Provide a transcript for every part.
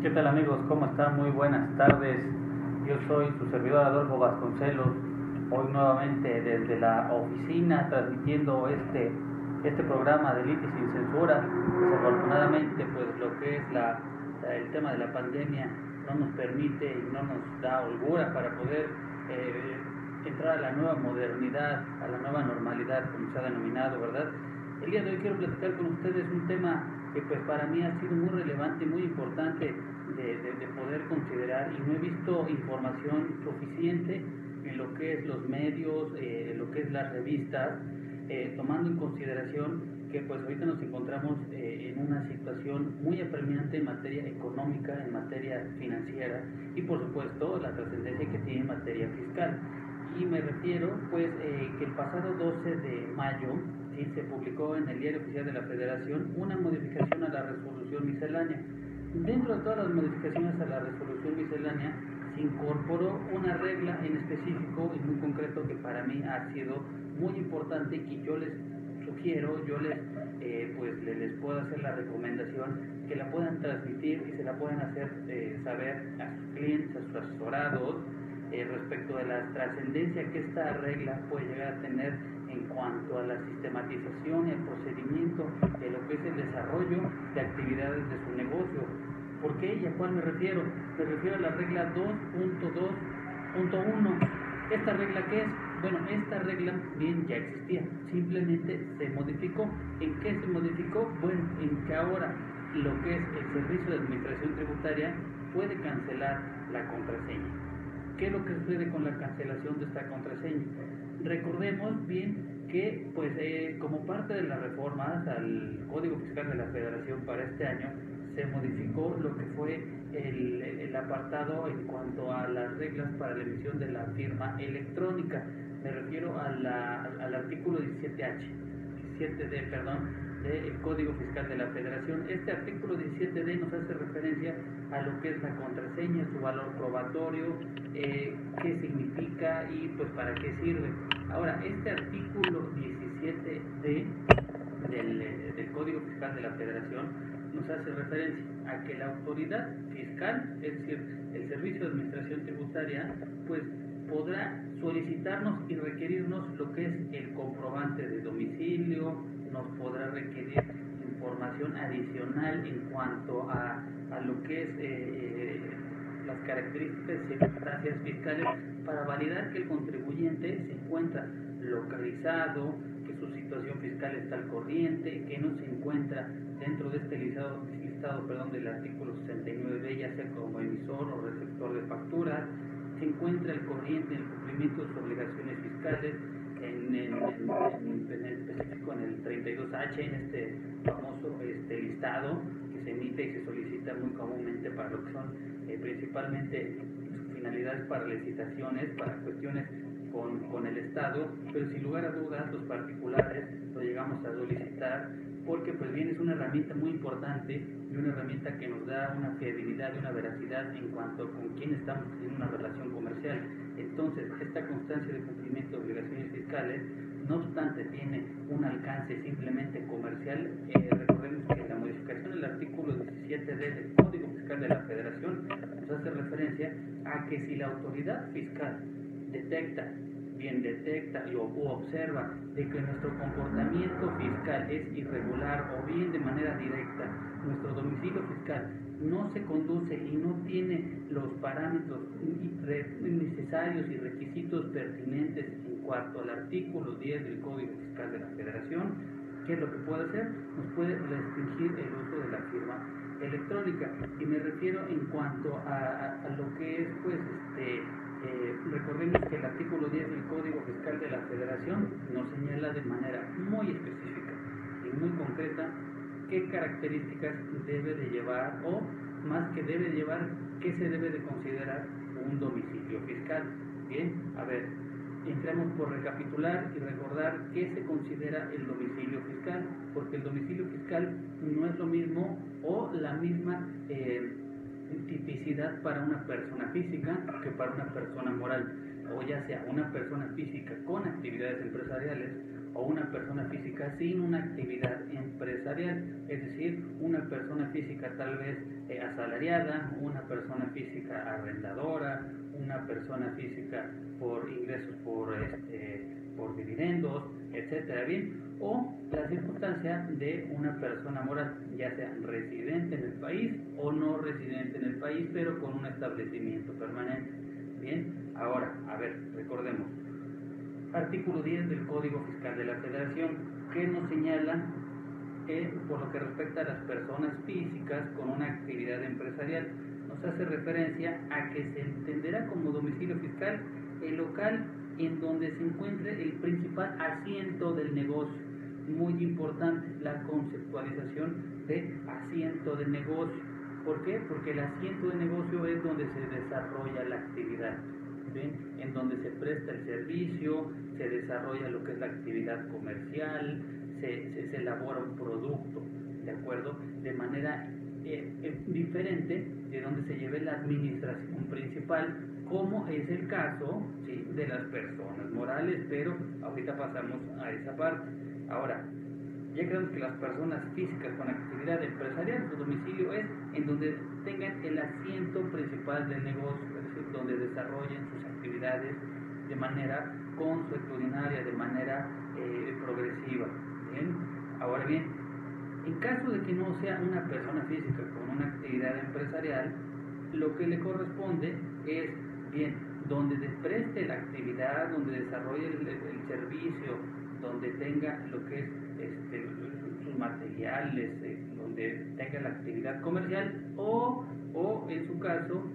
¿Qué tal amigos? ¿Cómo están? Muy buenas tardes. Yo soy su servidor Adolfo Vasconcelos, hoy nuevamente desde la oficina transmitiendo este programa de Litis sin Censura. Desafortunadamente pues lo que es el tema de la pandemia no nos permite y no nos da holgura para poder entrar a la nueva modernidad, a la nueva normalidad como se ha denominado, ¿verdad? El día de hoy quiero platicar con ustedes un tema que pues para mí ha sido muy relevante y muy importante de poder considerar, y no he visto información suficiente en lo que es los medios, en lo que es las revistas, tomando en consideración que pues ahorita nos encontramos en una situación muy apremiante en materia económica, en materia financiera y por supuesto la trascendencia que tiene en materia fiscal. Y me refiero pues que el pasado 12 de mayo ¿sí? Se publicó en el Diario Oficial de la Federación una modificación a la resolución miscelánea. Dentro de todas las modificaciones a la resolución miscelánea se incorporó una regla en específico y muy concreto que para mí ha sido muy importante y que yo les sugiero, les puedo hacer la recomendación que la puedan transmitir y se la puedan hacer saber a sus clientes, a sus asesorados, respecto de la trascendencia que esta regla puede llegar a tener en cuanto a la sistematización y el procedimiento de lo que es el desarrollo de actividades de su negocio. ¿Por qué y a cuál me refiero? Me refiero a la regla 2.2.1. ¿Esta regla qué es? Bueno, esta regla bien ya existía, simplemente se modificó. ¿En qué se modificó? Bueno, en que ahora lo que es el Servicio de Administración Tributaria puede cancelar la contraseña. ¿Qué es lo que sucede con la cancelación de esta contraseña? Recordemos bien que como parte de las reformas al Código Fiscal de la Federación para este año se modificó lo que fue el apartado en cuanto a las reglas para la emisión de la firma electrónica. Me refiero al artículo 17D, del Código Fiscal de la Federación. Este artículo 17D nos hace referencia a lo que es la contraseña, su valor probatorio, qué significa y pues para qué sirve. Ahora, este artículo 17D del Código Fiscal de la Federación nos hace referencia a que la autoridad fiscal, es decir, el Servicio de Administración Tributaria, pues podrá solicitarnos y requerirnos lo que es el comprobante de domicilio, nos podrá requerir información adicional en cuanto a lo que es las características y circunstancias fiscales para validar que el contribuyente se encuentra localizado, que su situación fiscal está al corriente, que no se encuentra dentro de este listado del artículo 69B, ya sea como emisor o receptor de facturas, se encuentra al corriente en el cumplimiento de sus obligaciones fiscales, en específico en el 32H, en este famoso listado que se emite y se solicita muy comúnmente para lo que son principalmente finalidades para licitaciones, para cuestiones con el Estado, pero sin lugar a dudas los particulares lo llegamos a solicitar porque pues bien es una herramienta muy importante y una herramienta que nos da una fiabilidad y una veracidad en cuanto a con quién estamos en una relación comercial. Entonces, esta constancia de cumplimiento de obligaciones fiscales, no obstante, tiene un alcance simplemente comercial. Recordemos que la modificación del artículo 17D del Código Fiscal de la Federación nos hace referencia a que si la autoridad fiscal detecta o observa de que nuestro comportamiento fiscal es irregular o bien de manera directa, nuestro domicilio fiscal no se conduce y no tiene los parámetros necesarios y requisitos pertinentes en cuanto al artículo 10 del Código Fiscal de la Federación, ¿qué es lo que puede hacer? Nos puede restringir el uso de la firma electrónica. Y me refiero en cuanto a lo que es recordemos que el artículo 10 del Código Fiscal de la Federación nos señala de manera muy específica y muy concreta qué características debe de llevar, o más que debe de llevar, qué se debe de considerar un domicilio fiscal. Bien, a ver, entremos por recapitular y recordar qué se considera el domicilio fiscal, porque el domicilio fiscal no es lo mismo o la misma tipicidad para una persona física que para una persona moral, o ya sea una persona física con actividades empresariales o una persona física sin una actividad empresarial, es decir, una persona física tal vez asalariada, una persona física arrendadora, una persona física por ingresos por dividendos, etcétera, bien, o la circunstancia de una persona moral, ya sea residente en el país o no residente en el país, pero con un establecimiento permanente. Bien, ahora, a ver, recordemos. Artículo 10 del Código Fiscal de la Federación, que nos señala por lo que respecta a las personas físicas con una actividad empresarial, nos hace referencia a que se entenderá como domicilio fiscal el local en donde se encuentre el principal asiento del negocio. Muy importante la conceptualización de asiento de negocio. ¿Por qué? Porque el asiento de negocio es donde se desarrolla la actividad, ¿sí? En donde se presta el servicio, se desarrolla lo que es la actividad comercial, se elabora un producto, ¿de acuerdo? De manera diferente de donde se lleve la administración principal, como es el caso, ¿sí?, de las personas morales, pero ahorita pasamos a esa parte. Ahora, ya creemos que las personas físicas con actividad empresarial, su domicilio es en donde tengan el asiento principal del negocio, es decir, donde desarrollen sus actividades de manera consuetudinaria, de manera progresiva. ¿Bien? Ahora bien, en caso de que no sea una persona física con una actividad empresarial, lo que le corresponde es, bien, donde preste la actividad, donde desarrolle el servicio, donde tenga lo que es sus materiales, donde tenga la actividad comercial, o en su caso,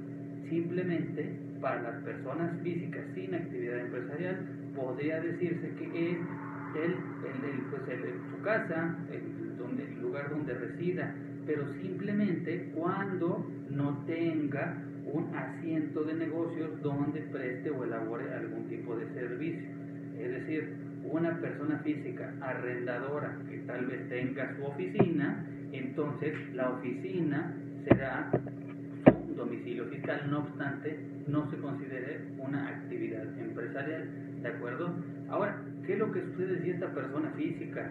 simplemente para las personas físicas sin actividad empresarial, podría decirse que es su casa, el lugar donde resida, pero simplemente cuando no tenga un asiento de negocios donde preste o elabore algún tipo de servicio. Es decir, una persona física arrendadora que tal vez tenga su oficina, entonces la oficina será su domicilio fiscal, no obstante no se considere una actividad empresarial, ¿de acuerdo? Ahora, ¿qué es lo que sucede si esta persona física,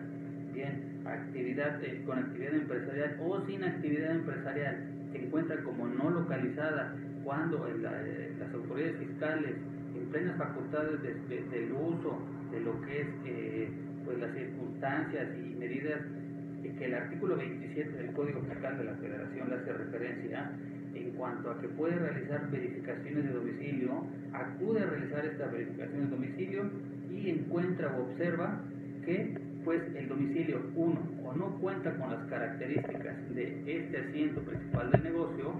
bien, con actividad empresarial o sin actividad empresarial, se encuentra como no localizada cuando las autoridades fiscales, en plenas facultades del uso de lo que es pues las circunstancias y medidas que el artículo 27 del Código Fiscal de la Federación le hace referencia en cuanto a que puede realizar verificaciones de domicilio, acude a realizar estas verificaciones de domicilio y encuentra o observa que pues el domicilio, uno, o no cuenta con las características de este asiento principal del negocio,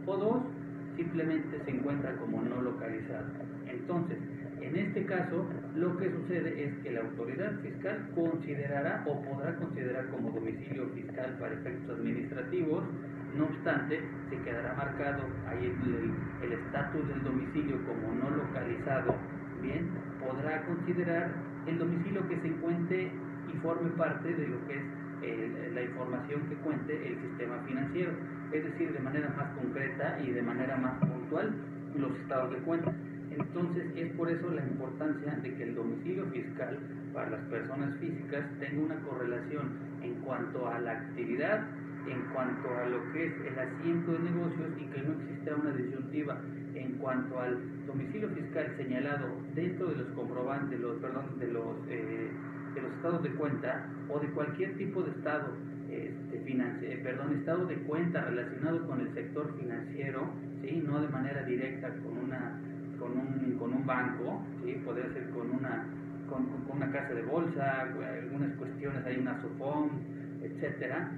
o dos, simplemente se encuentra como no localizado. Entonces, en este caso, lo que sucede es que la autoridad fiscal considerará o podrá considerar como domicilio fiscal para efectos administrativos, no obstante, se quedará marcado ahí el estatus del domicilio como no localizado, bien, podrá considerar el domicilio que se encuentre y forme parte de lo que es la información que cuente el sistema financiero, es decir, de manera más concreta y de manera más puntual los estados de cuenta. Entonces es por eso la importancia de que el domicilio fiscal para las personas físicas tenga una correlación en cuanto a la actividad, en cuanto a lo que es el asiento de negocios y que no exista una disyuntiva en cuanto al domicilio fiscal señalado dentro de los comprobantes, de los estados de cuenta o de cualquier tipo de estado estado de cuenta relacionado con el sector financiero, ¿sí? No de manera directa con un banco, ¿sí? Podría ser con una casa de bolsa, algunas cuestiones, hay una SOFOM, etcétera,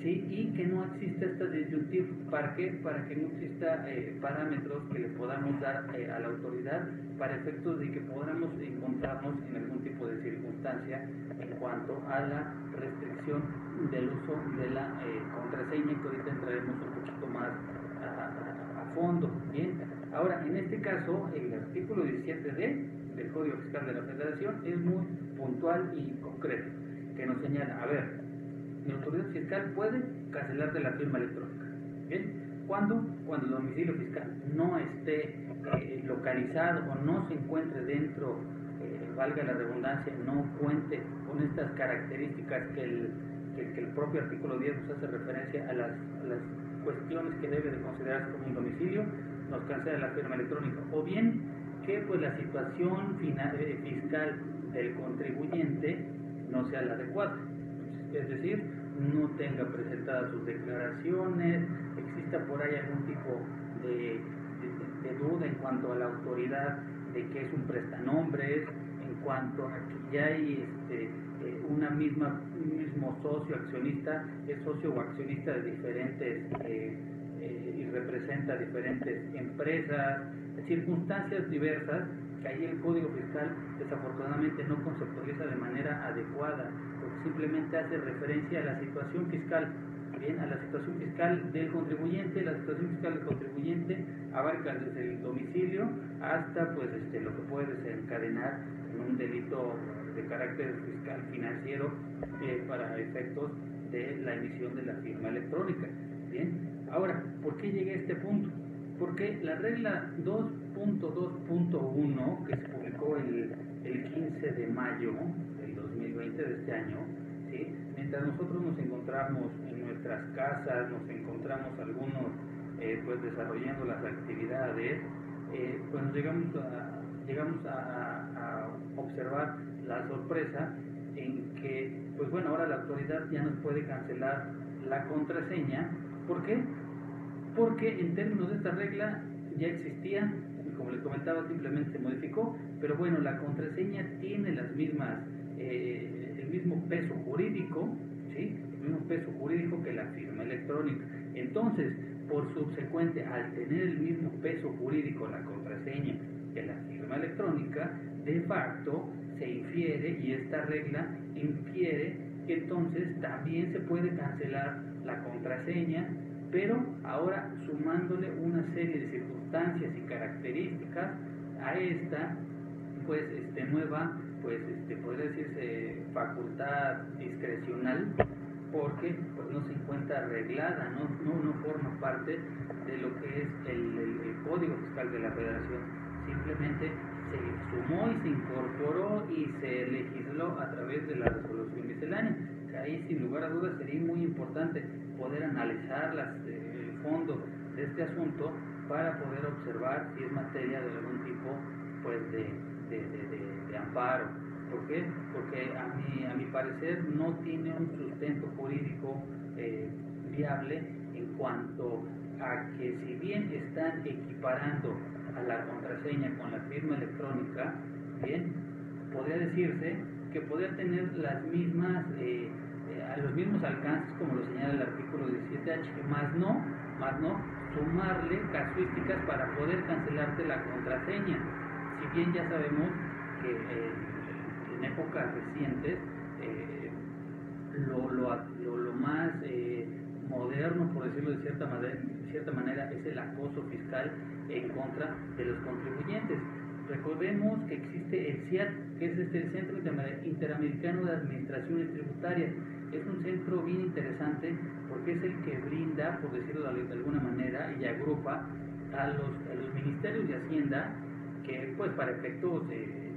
¿sí? Y que no exista esta disyuntiva. ¿Para qué? Para que no exista parámetros que le podamos dar a la autoridad para efectos de que podamos encontrarnos en algún tipo de circunstancia en cuanto a la restricción del uso de la contraseña, que ahorita entraremos un poquito más a fondo. Bien, ahora en este caso el artículo 17D del Código Fiscal de la Federación es muy puntual y concreto, que nos señala, a ver, la autoridad fiscal puede cancelarte la firma electrónica. Bien, ¿Cuándo? Cuando el domicilio fiscal no esté localizado o no se encuentre dentro, valga la redundancia, no cuente con estas características que el propio artículo 10 nos hace referencia a las cuestiones que debe de considerarse como un domicilio, nos cancela la firma electrónica, o bien que pues la situación fiscal del contribuyente no sea la adecuada, es decir, no tenga presentadas sus declaraciones, exista por ahí algún tipo de duda en cuanto a la autoridad de que es un prestanombres, en cuanto a que ya hay un mismo socio accionista, es socio o accionista de diferentes y representa diferentes empresas, circunstancias diversas que ahí el Código Fiscal desafortunadamente no conceptualiza de manera adecuada, porque simplemente hace referencia a la situación fiscal, bien, a la situación fiscal del contribuyente. La situación fiscal del contribuyente abarca desde el domicilio hasta pues lo que puede desencadenar en un delito de carácter fiscal financiero para efectos de la emisión de la firma electrónica. Bien, ahora, ¿por qué llegué a este punto? Porque la regla 2.2.1 que se publicó el 15 de mayo del 2020 de este año, ¿sí? Mientras nosotros nos encontramos en nuestras casas, nos encontramos algunos pues desarrollando las actividades, pues llegamos a observar la sorpresa en que, pues bueno, ahora la autoridad ya nos puede cancelar la contraseña. ¿Por qué? Porque en términos de esta regla ya existía, como les comentaba, simplemente se modificó, pero bueno, la contraseña tiene las mismas, el mismo peso jurídico, ¿sí? El mismo peso jurídico que la firma electrónica. Entonces, por subsecuente, al tener el mismo peso jurídico la contraseña que la firma electrónica, de facto se infiere, y esta regla infiere, que entonces también se puede cancelar la contraseña, pero ahora sumándole una serie de circunstancias y características a esta pues nueva, pues podría decirse facultad discrecional, porque pues no se encuentra arreglada, no forma parte de lo que es el Código Fiscal de la Federación. Simplemente se sumó y se incorporó y se legisló a través de la resolución miscelánea. Ahí sin lugar a dudas sería muy importante poder analizar el fondo de este asunto para poder observar si es materia de algún tipo pues de amparo. ¿Por qué? Porque a mi parecer no tiene un sustento jurídico viable en cuanto a que, si bien están equiparando a la contraseña con la firma electrónica, bien, podría decirse que podría tener las mismas los mismos alcances como lo señala el artículo 17H, más no sumarle casuísticas para poder cancelarte la contraseña. Si bien ya sabemos que en épocas recientes lo más moderno, por decirlo de cierta manera, es el acoso fiscal en contra de los contribuyentes. Recordemos que existe el CIAT, que es el Centro Interamericano de Administraciones Tributarias. Es un centro bien interesante porque es el que brinda, por decirlo de alguna manera, y agrupa a los ministerios de Hacienda, que pues para efectos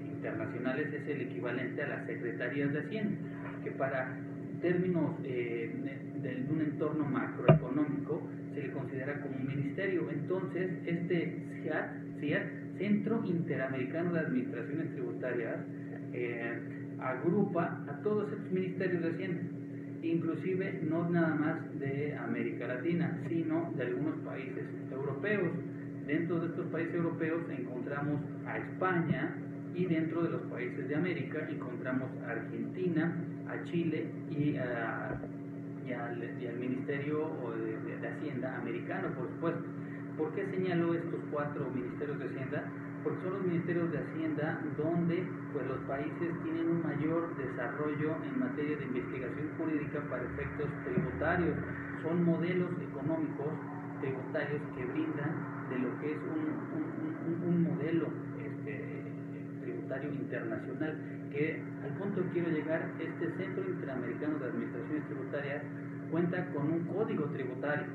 internacionales es el equivalente a las secretarías de Hacienda, que para términos de un entorno macroeconómico se le considera como un ministerio. Entonces, este CIAT, Centro Interamericano de Administraciones Tributarias, agrupa a todos estos ministerios de Hacienda, inclusive no nada más de América Latina, sino de algunos países europeos. Dentro de estos países europeos encontramos a España, y dentro de los países de América encontramos a Argentina, a Chile y al Ministerio de Hacienda americano, por supuesto. ¿Por qué señalo estos 4 ministerios de Hacienda? Porque son los ministerios de Hacienda donde pues, los países tienen un mayor desarrollo en materia de investigación jurídica para efectos tributarios. Son modelos económicos tributarios que brindan de lo que es un modelo tributario internacional, que al punto que quiero llegar, este Centro Interamericano de Administraciones Tributarias cuenta con un código tributario,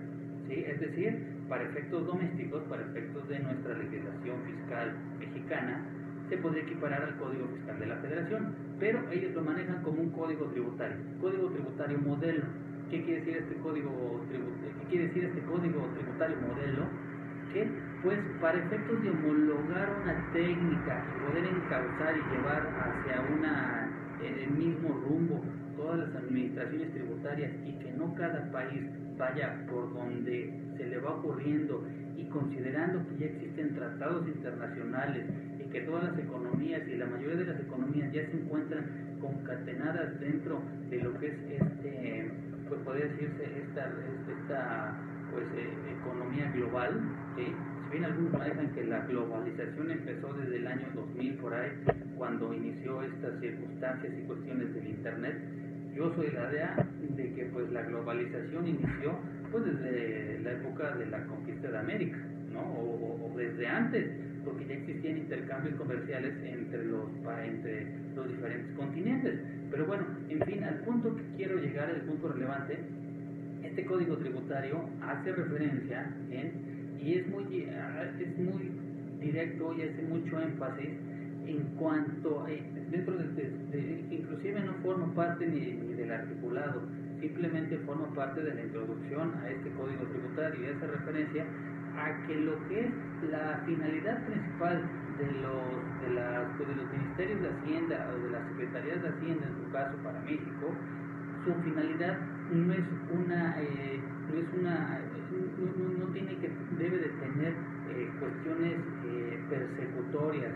¿sí? Es decir, para efectos domésticos, para efectos de nuestra legislación fiscal mexicana, se podría equiparar al Código Fiscal de la Federación, pero ellos lo manejan como un código tributario modelo. ¿Qué quiere decir este código tributario modelo? Que pues para efectos de homologar una técnica y poder encauzar y llevar hacia el mismo rumbo todas las administraciones tributarias, y que no cada país vaya por donde se le va ocurriendo, y considerando que ya existen tratados internacionales y que todas las economías y la mayoría de las economías ya se encuentran concatenadas dentro de lo que es pues podría decirse esta economía global, ¿sí? Si bien algunos manejan que la globalización empezó desde el año 2000 por ahí, cuando inició estas circunstancias y cuestiones del internet, yo soy de la idea de que pues la globalización inició pues desde la época de la conquista de América, ¿no? O desde antes, porque ya existían intercambios comerciales entre los diferentes continentes. Pero bueno, en fin, al punto que quiero llegar, el punto relevante, este código tributario hace referencia y es muy directo y hace mucho énfasis en cuanto dentro inclusive no forma parte ni del articulado, simplemente forma parte de la introducción a este código tributario, y hace referencia a que lo que es la finalidad principal de los ministerios de Hacienda o de las secretarías de Hacienda, en su caso para México, su finalidad debe de tener cuestiones persecutorias,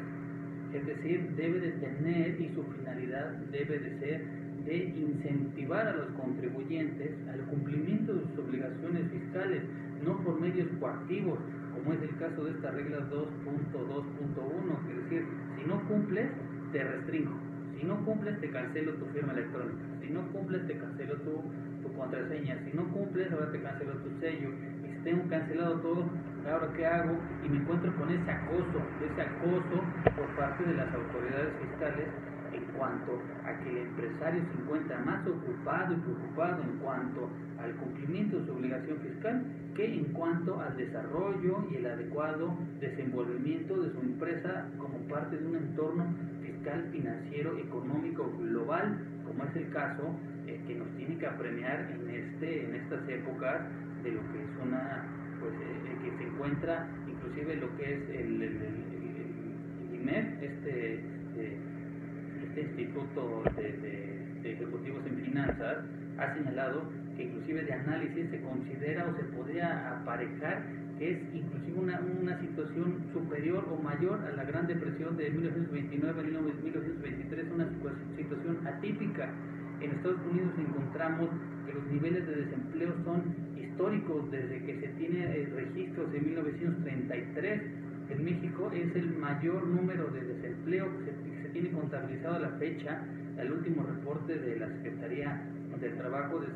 es decir, debe de tener, y su finalidad debe de ser de incentivar a los contribuyentes al cumplimiento de sus obligaciones fiscales, no por medios coactivos, como es el caso de esta regla 2.2.1, es decir, si no cumples, te restringo, si no cumples, te cancelo tu firma electrónica, si no cumples, te cancelo tu contraseña, si no cumples, ahora te cancelo tu sello, y si tengo cancelado todo, ahora qué hago, y me encuentro con ese acoso por parte de las autoridades fiscales, en cuanto a que el empresario se encuentra más ocupado y preocupado en cuanto al cumplimiento de su obligación fiscal que en cuanto al desarrollo y el adecuado desenvolvimiento de su empresa como parte de un entorno fiscal, financiero, económico, global, como es el caso que nos tiene que apremiar en estas épocas de lo que es que se encuentra inclusive lo que es el IMEF, este Instituto de Ejecutivos en Finanzas, ha señalado que inclusive de análisis se considera o se podría aparejar que es inclusive una situación superior o mayor a la Gran Depresión de 1929 a 1923, una situación atípica. En Estados Unidos encontramos que los niveles de desempleo son históricos desde que se tiene registros en 1933. En México es el mayor número de desempleo que se tiene contabilizado a la fecha. El último reporte de la Secretaría del Trabajo de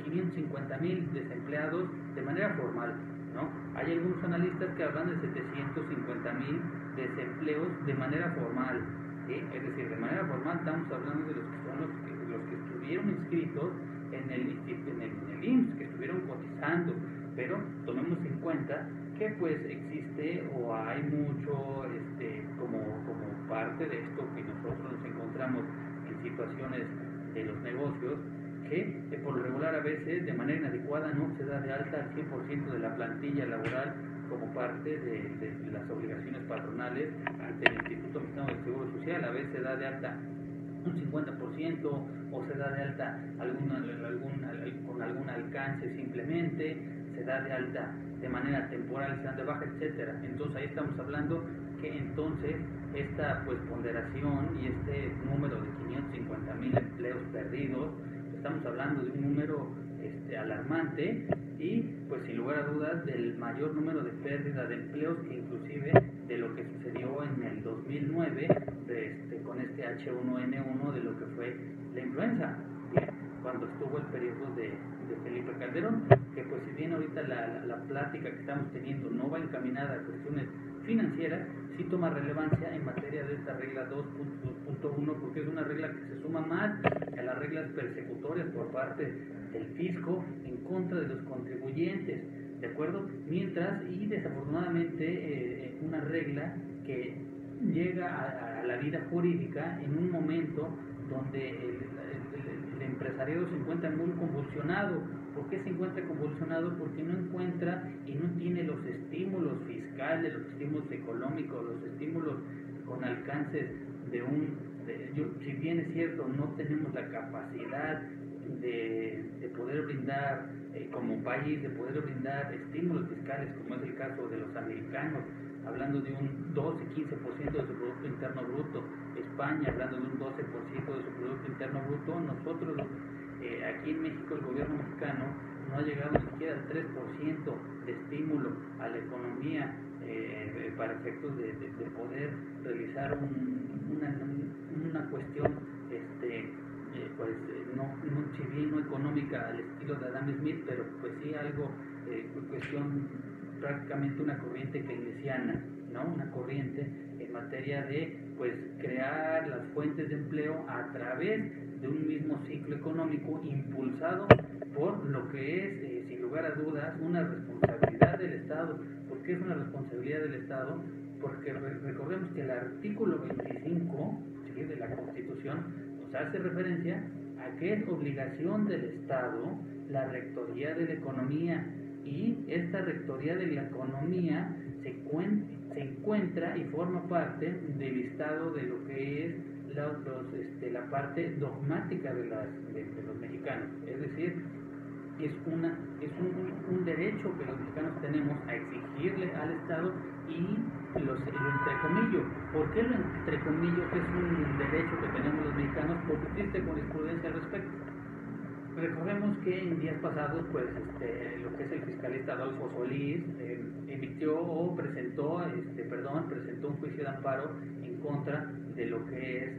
550,000 desempleados de manera formal, ¿no? Hay algunos analistas que hablan de 750,000 desempleos de manera formal, ¿sí? Es decir, de manera formal estamos hablando de los que estuvieron inscritos en el IMSS, que estuvieron cotizando, pero tomemos en cuenta que pues existe o hay mucho como parte de esto que nosotros nos encontramos en situaciones de los negocios que por lo regular a veces de manera inadecuada no se da de alta al 100% de la plantilla laboral como parte de las obligaciones patronales ante el Instituto Mexicano del Seguro Social. A veces se da de alta un 50% o se da de alta con algún alcance simplemente, se da de alta de manera temporal, se dan de baja, etcétera. Entonces ahí estamos hablando que entonces esta pues ponderación y este número de 550,000 empleos perdidos, estamos hablando de un número alarmante y pues sin lugar a dudas del mayor número de pérdida de empleos que inclusive de lo que sucedió en el 2009 con este H1N1 de lo que fue la influenza, cuando estuvo el periodo de Felipe Calderón, que pues si bien ahorita la plática que estamos teniendo no va encaminada a cuestiones financieras, sí toma relevancia en materia de esta regla 2.2.1 porque es una regla que se suma más a las reglas persecutorias por parte del fisco en contra de los contribuyentes. ¿de acuerdo? Mientras, y desafortunadamente, una regla que llega a la vida jurídica en un momento donde el empresariado se encuentra muy convulsionado. ¿Por qué se encuentra convulsionado? Porque no encuentra y no tiene los estímulos fiscales, los estímulos económicos, los estímulos con alcances si bien es cierto, no tenemos la capacidad de poder brindar como país, de poder brindar estímulos fiscales, como es el caso de los americanos, hablando de un 12-15% de su Producto Interno Bruto, España hablando de un 12% de su Producto Interno Bruto, nosotros aquí en México, el gobierno mexicano no ha llegado ni siquiera al 3% de estímulo a la economía para efectos de poder realizar una cuestión si bien no económica al estilo de Adam Smith, pero pues sí algo, cuestión prácticamente una corriente keynesiana, ¿no? Una corriente en materia de pues crear las fuentes de empleo a través de un mismo ciclo económico impulsado por lo que es, sin lugar a dudas, una responsabilidad del Estado. ¿Por qué es una responsabilidad del Estado? Porque recordemos que el artículo 25, ¿sí?, de la Constitución nos hace referencia a que es obligación del Estado la rectoría de la economía, y esta rectoría de la economía se encuentra y forma parte del Estado de lo que es la parte dogmática de los mexicanos, es decir, es un derecho que los mexicanos tenemos a exigirle al Estado, y lo entrecomillo. ¿Por qué lo entrecomillo que es un derecho que tenemos los mexicanos? Porque existe jurisprudencia al respecto. Recordemos que en días pasados, pues, lo que es el fiscalista Adolfo Solís presentó un juicio de amparo en contra de lo que es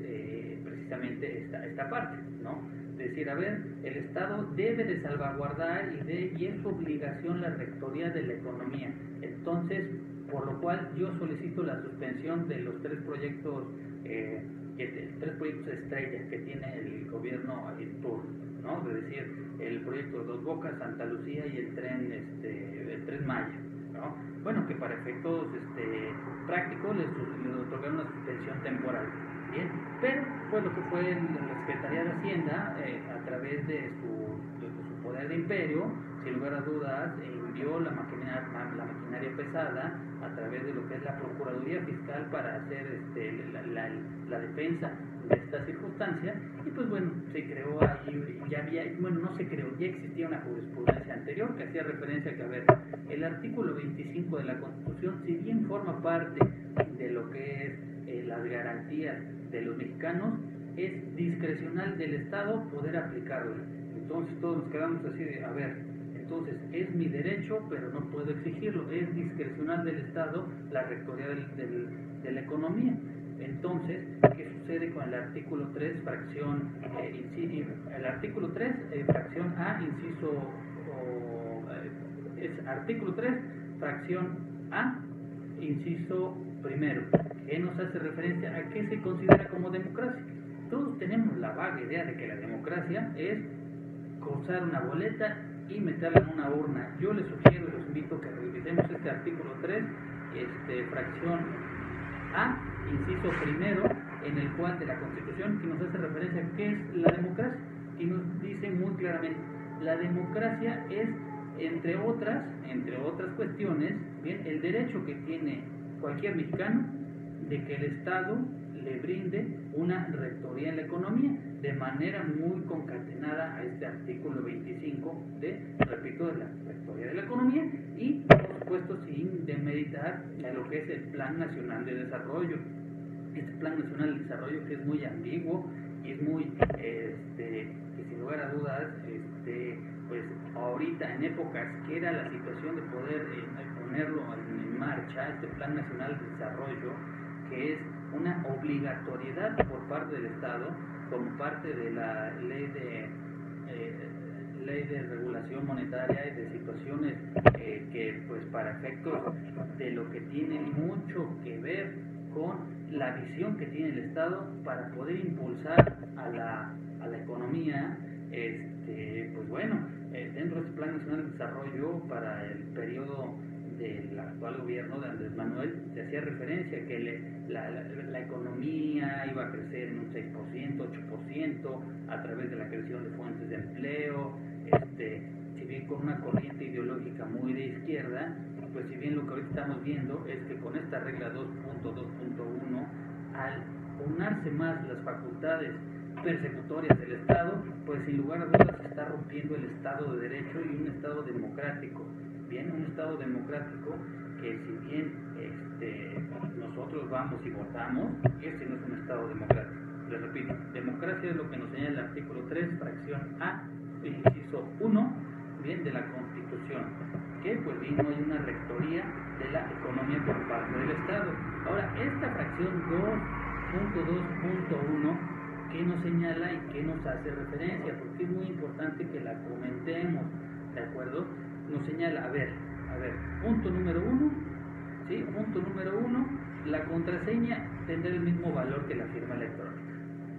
precisamente esta parte, ¿no? Es decir, a ver, el Estado debe de salvaguardar y es su obligación la rectoría de la economía. Entonces, por lo cual yo solicito la suspensión de los tres proyectos estrellas que tiene el gobierno en turno, ¿no? Es decir, el proyecto Dos Bocas, Santa Lucía y el tren Maya, ¿no? Bueno, que para efectos prácticos les otorgaron una suspensión temporal, bien, pero pues lo que fue la Secretaría de Hacienda, a través de su poder de imperio, sin lugar a dudas, envió la maquinaria pesada a través de lo que es la Procuraduría Fiscal para hacer la defensa de esta circunstancia, y pues bueno, se creó ahí, ya existía una jurisprudencia anterior que hacía referencia a que, a ver, el artículo 25 de la Constitución, si bien forma parte de lo que es las garantías de los mexicanos, es discrecional del Estado poder aplicarlo. Entonces todos nos quedamos así de, a ver, entonces es mi derecho, pero no puedo exigirlo, es discrecional del Estado la rectoría de la economía. Entonces, ¿qué sucede con el artículo 3, fracción el artículo 3, fracción A, artículo 3, fracción A, inciso primero, que nos hace referencia a qué se considera como democracia? Todos tenemos la vaga idea de que la democracia es cruzar una boleta y meterla en una urna. Yo les sugiero y los invito a que revisemos este artículo 3, fracción A, inciso primero, en el cual de la Constitución, que nos hace referencia a qué es la democracia, y nos dice muy claramente, la democracia es, entre otras cuestiones, bien, el derecho que tiene cualquier mexicano de que el Estado le brinde una rectoría en la economía, de manera muy concatenada a este artículo 25 de la rectoría de la economía, y por supuesto sin demeritar a lo que es el Plan Nacional de Desarrollo. Este Plan Nacional de Desarrollo, que es muy ambiguo y es muy, que sin lugar a dudas, pues ahorita en épocas que era la situación de poder ponerlo en marcha, este Plan Nacional de Desarrollo, que es una obligatoriedad por parte del Estado, como parte de la ley de regulación monetaria y de situaciones que pues para efectos de lo que tiene mucho que ver con la visión que tiene el Estado para poder impulsar a la economía, pues bueno, dentro de este Plan Nacional de Desarrollo para el periodo del actual gobierno de Andrés Manuel, se hacía referencia que la economía iba a crecer en un 6%, 8% a través de la creación de fuentes de empleo, si bien con una corriente ideológica muy de izquierda, pues si bien lo que ahorita estamos viendo es que con esta regla 2.2.1, al unarse más las facultades persecutorias del Estado, pues sin lugar a dudas se está rompiendo el Estado de Derecho y un Estado democrático. Bien, un Estado democrático que si bien nosotros vamos y votamos, este no es un Estado democrático. Les repito, democracia es lo que nos señala el artículo 3, fracción A, inciso 1, bien, de la Constitución, que pues bien no hay una rectoría de la economía por parte del Estado. Ahora, esta fracción 2.2.1, ¿qué nos señala y qué nos hace referencia? Porque es muy importante que la comentemos, ¿de acuerdo? Nos señala, a ver, punto número 1, ¿sí? Punto número 1, la contraseña tendrá el mismo valor que la firma electrónica,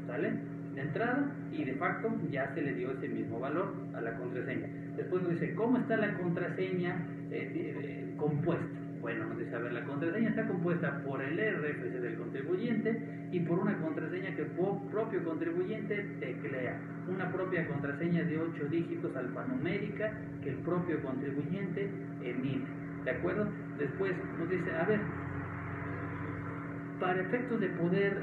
¿sale? De entrada y de facto ya se le dio ese mismo valor a la contraseña. Después nos dice, ¿cómo está la contraseña compuesta? Bueno, nos dice, a ver, la contraseña está compuesta por el RFC del contribuyente y por una contraseña que el propio contribuyente teclea, una propia contraseña de 8 dígitos alfanumérica que el propio contribuyente emite, ¿de acuerdo? Después nos dice, a ver, para efectos de poder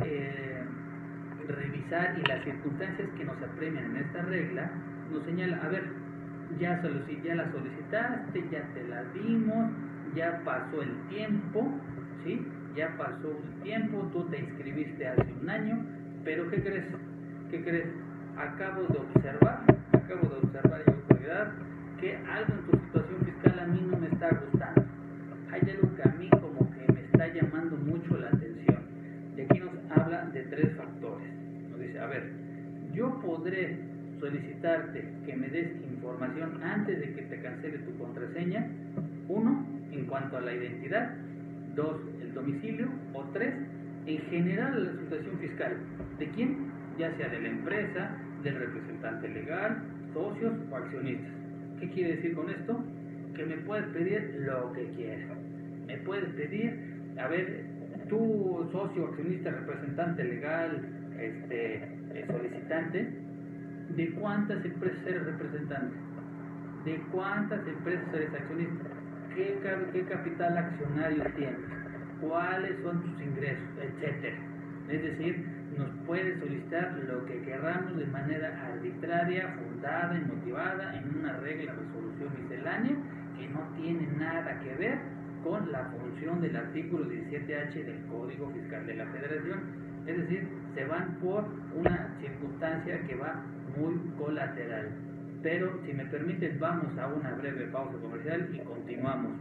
revisar y las circunstancias que nos apremian en esta regla, nos señala, a ver, ya la solicitaste, ya te la dimos, ya pasó el tiempo, ¿sí? Ya pasó el tiempo, tú te inscribiste hace un año, pero ¿qué crees? Acabo de observar y autoridad que algo en tu situación fiscal a mí no me está gustando. Hay algo que a mí como que me está llamando mucho la atención. Y aquí nos habla de 3 factores. Nos dice, a ver, yo podré solicitarte que me des información antes de que te cancele tu contraseña. 1, en cuanto a la identidad. 2, el domicilio. O 3, en general la situación fiscal. ¿De quién? Ya sea de la empresa, del representante legal, socios o accionistas. ¿Qué quiere decir con esto? Que me puedes pedir lo que quieras. Me puedes pedir, a ver, tú socio, accionista, representante legal, solicitante, ¿de cuántas empresas eres representante? ¿De cuántas empresas eres accionista? ¿Qué capital accionario tienes? ¿Cuáles son tus ingresos? Etcétera. Es decir, nos puede solicitar lo que queramos de manera arbitraria, fundada y motivada en una regla de resolución miscelánea que no tiene nada que ver con la función del artículo 17H del Código Fiscal de la Federación. Es decir, se van por una circunstancia que va muy colateral. Pero si me permites, vamos a una breve pausa comercial y continuamos.